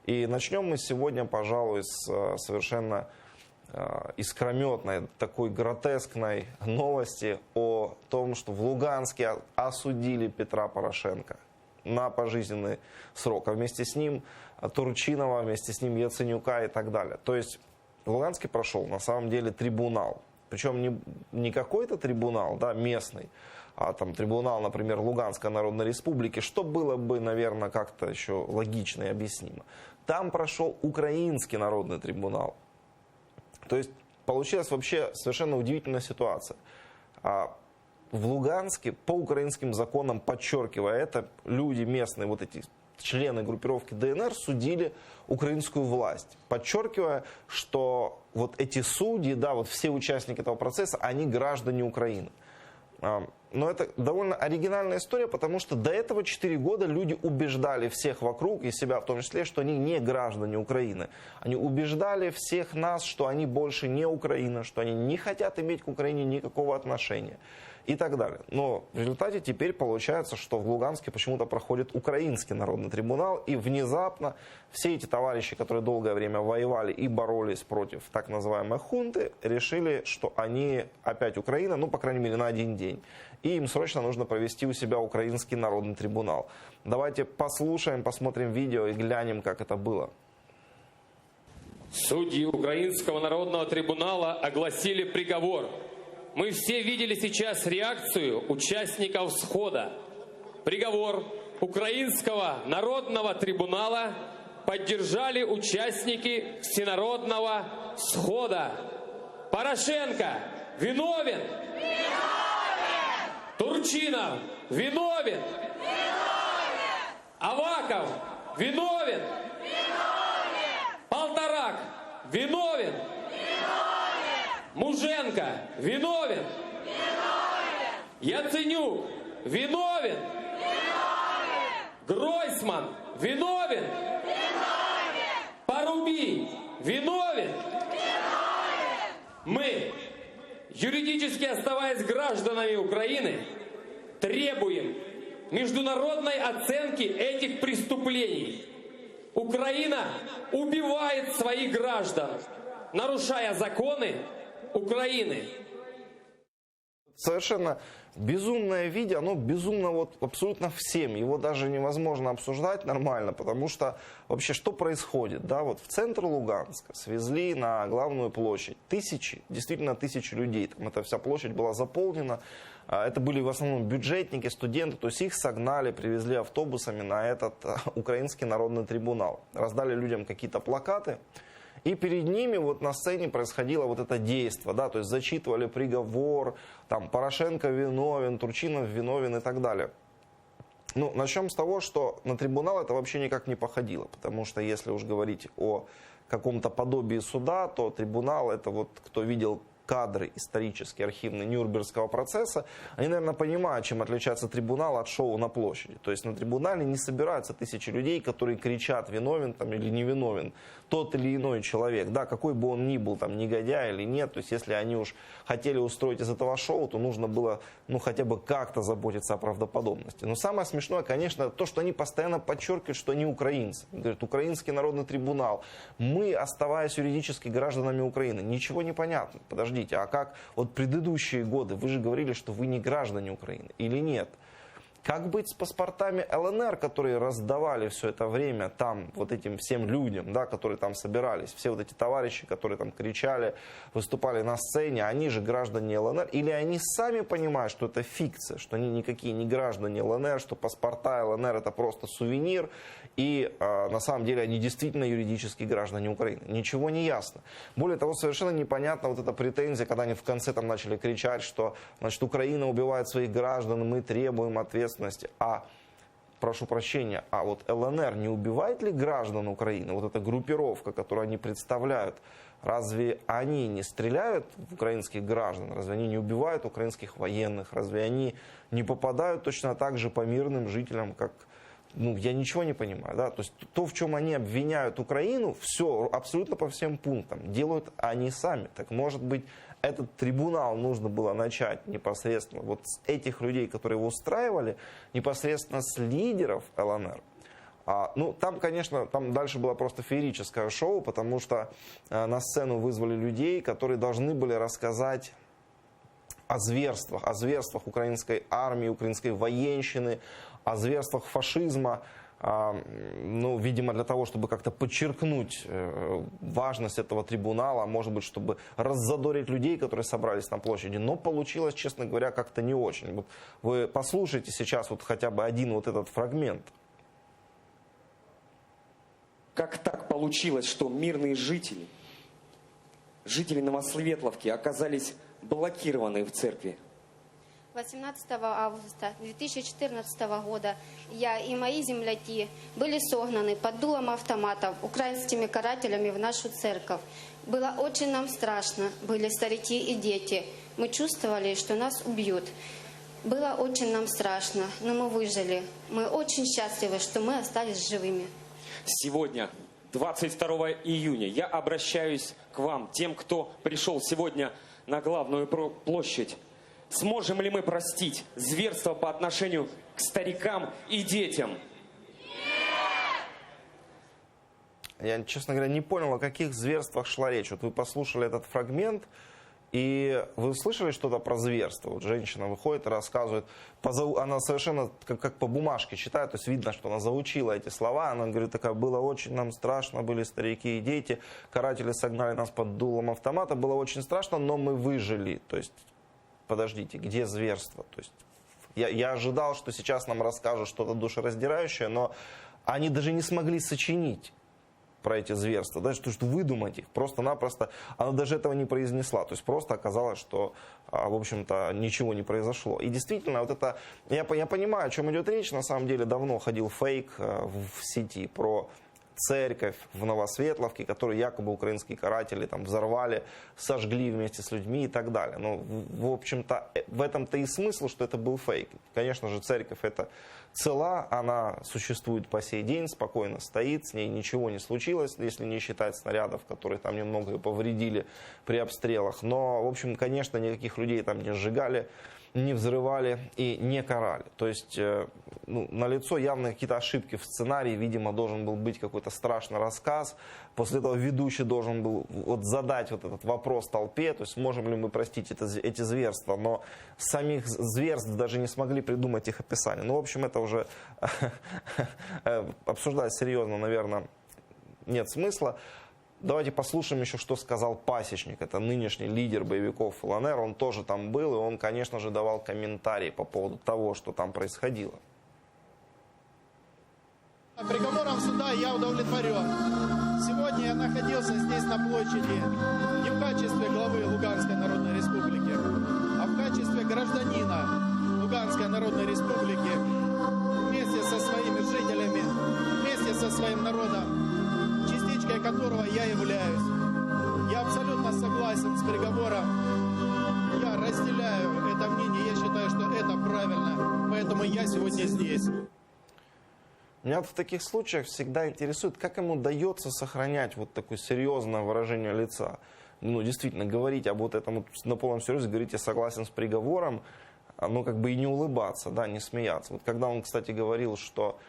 И начнем мы сегодня, пожалуй, с совершенно искрометной, такой гротескной новости о том, что в Луганске осудили Петра Порошенко на пожизненный срок, а вместе с ним Турчинова, вместе с ним Яценюка и так далее. То есть в Луганске прошел на самом деле трибунал, причем не какой-то трибунал, да, местный, а там трибунал, например, Луганской Народной Республики, что было бы, наверное, как-то еще логично и объяснимо. Там прошел Украинский народный трибунал. То есть получилась вообще совершенно удивительная ситуация. В Луганске по украинским законам, подчеркивая это, люди местные, вот эти члены группировки ДНР, судили украинскую власть, подчеркивая, что вот эти судьи, да, вот все участники этого процесса, они граждане Украины. Но это довольно оригинальная история, потому что до этого 4 года люди убеждали всех вокруг, и себя в том числе, что они не граждане Украины. Они убеждали всех нас, что они больше не Украина, что они не хотят иметь к Украине никакого отношения и так далее. Но в результате теперь получается, что в Луганске почему-то проходит Украинский народный трибунал, и внезапно все эти товарищи, которые долгое время воевали и боролись против так называемой хунты, решили, что они опять Украина, ну, по крайней мере, на один день. И им срочно нужно провести у себя Украинский народный трибунал. Давайте послушаем, посмотрим видео и глянем, как это было. Судьи Украинского народного трибунала огласили приговор. Мы все видели сейчас реакцию участников схода. Приговор Украинского народного трибунала поддержали участники всенародного схода. Порошенко виновен! Турчинов виновен! Аваков виновен! Полторак виновен! Муженко виновен! Яценюк виновен! Гройсман виновен! Порубий виновен! Мы, юридически оставаясь гражданами Украины, требуем международной оценки этих преступлений. Украина убивает своих граждан, нарушая законы Украины. Совершенно безумное видео, оно безумно вот абсолютно всем. Его даже невозможно обсуждать нормально, потому что вообще что происходит? Да, вот в центр Луганска свезли на главную площадь действительно тысячи людей. Там эта вся площадь была заполнена. Это были в основном бюджетники, студенты, то есть их согнали, привезли автобусами на этот Украинский народный трибунал. Раздали людям какие-то плакаты. И перед ними вот на сцене происходило вот это действие, да, то есть зачитывали приговор, там Порошенко виновен, Турчинов виновен и так далее. Ну, начнем с того, что на трибунал это вообще никак не походило, потому что если уж говорить о каком-то подобии суда, то трибунал, это вот кто видел кадры исторические, архивные Нюрнбергского процесса, они, наверное, понимают, чем отличается трибунал от шоу на площади. То есть на трибунале не собираются тысячи людей, которые кричат, виновен там или не виновен тот или иной человек, да, какой бы он ни был, там, негодяй или нет. То есть если они уж хотели устроить из этого шоу, то нужно было, ну, хотя бы как-то заботиться о правдоподобности. Но самое смешное, конечно, то, что они постоянно подчеркивают, что они украинцы. Говорят, Украинский народный трибунал. Мы, оставаясь юридически гражданами Украины, ничего не понятно. Подождите, а как вот предыдущие годы? Вы же говорили, что вы не граждане Украины или нет? Как быть с паспортами ЛНР, которые раздавали все это время там вот этим всем людям, да, которые там собирались? Все вот эти товарищи, которые там кричали, выступали на сцене, они же граждане ЛНР? Или они сами понимают, что это фикция, что они никакие не граждане ЛНР, что паспорта ЛНР это просто сувенир, и на самом деле они действительно юридические граждане Украины? Ничего не ясно. Более того, совершенно непонятна вот эта претензия, когда они в конце там начали кричать, что, значит, Украина убивает своих граждан, мы требуем ответственности. А, прошу прощения, а вот ЛНР не убивает ли граждан Украины? Вот эта группировка, которую они представляют, разве они не стреляют в украинских граждан? Разве они не убивают украинских военных? Разве они не попадают точно так же по мирным жителям, как... Ну, я ничего не понимаю, да, то есть то, в чем они обвиняют Украину, все, абсолютно по всем пунктам, делают они сами. Так может быть, этот трибунал нужно было начать непосредственно вот с этих людей, которые его устраивали, непосредственно с лидеров ЛНР. Ну, там, конечно, там дальше было просто феерическое шоу, потому что на сцену вызвали людей, которые должны были рассказать о зверствах украинской армии, украинской военщины, о зверствах фашизма. Ну, видимо, для того, чтобы как-то подчеркнуть важность этого трибунала, может быть, чтобы раззадорить людей, которые собрались на площади. Но получилось, честно говоря, как-то не очень. Вот вы послушайте сейчас вот хотя бы один вот этот фрагмент. Как так получилось, что мирные жители Новосветловки оказались блокированы в церкви? 18 августа 2014 года я и мои земляки были согнаны под дулом автоматов украинскими карателями в нашу церковь. Было очень нам страшно, были старики и дети. Мы чувствовали, что нас убьют. Было очень нам страшно, но мы выжили. Мы очень счастливы, что мы остались живыми. Сегодня, 22 июня, я обращаюсь к вам, тем, кто пришел сегодня на главную площадь. Сможем ли мы простить зверство по отношению к старикам и детям? Я, честно говоря, не понял, о каких зверствах шла речь. Вот вы послушали этот фрагмент, и вы слышали что-то про зверство? Вот женщина выходит и рассказывает, она совершенно как по бумажке читает, то есть видно, что она заучила эти слова. Она говорит, такая, было очень нам страшно, были старики и дети, каратели согнали нас под дулом автомата, было очень страшно, но мы выжили. То есть, подождите, где зверство? То есть, я ожидал, что сейчас нам расскажут что-то душераздирающее, но они даже не смогли сочинить про эти зверства, даже то, что выдумать их, просто-напросто она даже этого не произнесла, то есть просто оказалось, что, в общем-то, ничего не произошло. И действительно, вот это, я понимаю, о чем идет речь, на самом деле давно ходил фейк в сети про церковь в Новосветловке, которую якобы украинские каратели там взорвали, сожгли вместе с людьми и так далее. Но, в общем-то, в этом-то и смысл, что это был фейк. Конечно же, церковь это цела, она существует по сей день, спокойно стоит, с ней ничего не случилось, если не считать снарядов, которые там немного ее повредили при обстрелах. Но, в общем, конечно, никаких людей там не сжигали, не взрывали и не карали. То есть, налицо явно какие-то ошибки в сценарии. Видимо, должен был быть какой-то страшный рассказ. После этого ведущий должен был задать вот этот вопрос толпе. То есть, можем ли мы простить эти зверства. Но самих зверств даже не смогли придумать их описание. Ну, в общем, это уже обсуждать серьезно, наверное, нет смысла. Давайте послушаем еще, что сказал Пасечник. Это нынешний лидер боевиков ЛНР. Он тоже там был, и он, конечно же, давал комментарии по поводу того, что там происходило. Приговором суда я удовлетворен. Сегодня я находился здесь на площади не в качестве главы Луганской Народной Республики, а в качестве гражданина Луганской Народной Республики вместе со своими жителями, вместе со своим народом, частичкой которого я являюсь. Я абсолютно согласен с приговором. Я разделяю это мнение. Я считаю, что это правильно. Поэтому я сегодня здесь. Меня вот в таких случаях всегда интересует, как ему удается сохранять вот такое серьезное выражение лица. Ну, действительно, говорить об вот этом на полном серьезе, говорить, я согласен с приговором, ну, как бы и не улыбаться, да, не смеяться. Вот когда он, кстати, говорил, что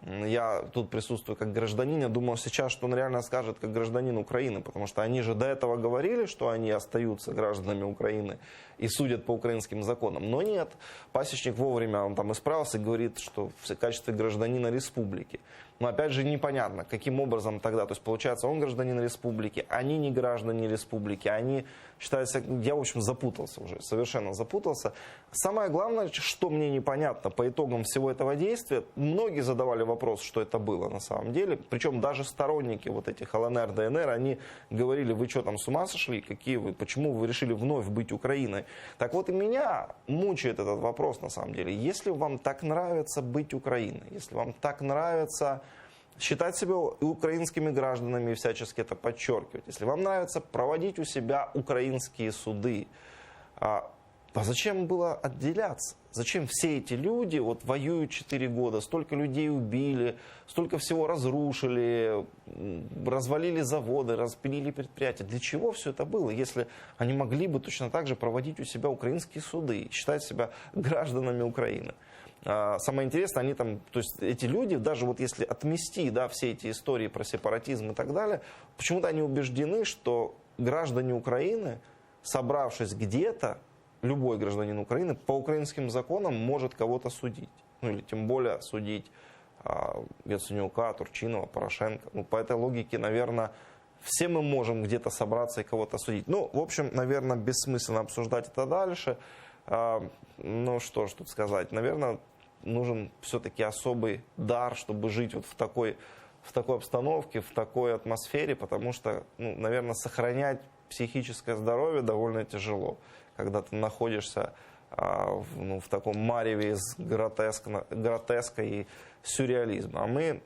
я тут присутствую как гражданин, я думал сейчас, что он реально скажет как гражданин Украины, потому что они же до этого говорили, что они остаются гражданами Украины и судят по украинским законам. Но нет, Пасечник вовремя он там исправился и говорит, что в качестве гражданина республики. Но опять же непонятно, каким образом тогда, то есть получается он гражданин республики, они не граждане республики, они считаются, я в общем запутался уже, совершенно запутался. Самое главное, что мне непонятно по итогам всего этого действия, многие задавали вопрос, что это было на самом деле, причем даже сторонники вот этих ЛНР, ДНР, они говорили, вы что там с ума сошли, какие вы, почему вы решили вновь быть Украиной? Так вот и меня мучает этот вопрос на самом деле, если вам так нравится быть Украиной, если вам так нравится считать себя украинскими гражданами и всячески это подчеркивать, если вам нравится проводить у себя украинские суды, а зачем было отделяться? Зачем все эти люди вот воюют 4 года, столько людей убили, столько всего разрушили, развалили заводы, распилили предприятия? Для чего все это было, если они могли бы точно так же проводить у себя украинские суды, считать себя гражданами Украины? самое интересное, они там, то есть эти люди, даже вот если отмести, да, все эти истории про сепаратизм и так далее, почему-то они убеждены, что граждане Украины, собравшись где-то, любой гражданин Украины по украинским законам может кого-то судить. Ну или тем более судить Яценюка, Турчинова, Порошенко. Ну, по этой логике, наверное, все мы можем где-то собраться и кого-то судить. Ну, в общем, наверное, бессмысленно обсуждать это дальше. Ну, что ж тут сказать. Наверное, нужен все-таки особый дар, чтобы жить вот в такой обстановке, в такой атмосфере, потому что, ну, наверное, сохранять психическое здоровье довольно тяжело, когда ты находишься в таком мареве из гротеска и сюрреализма. А мы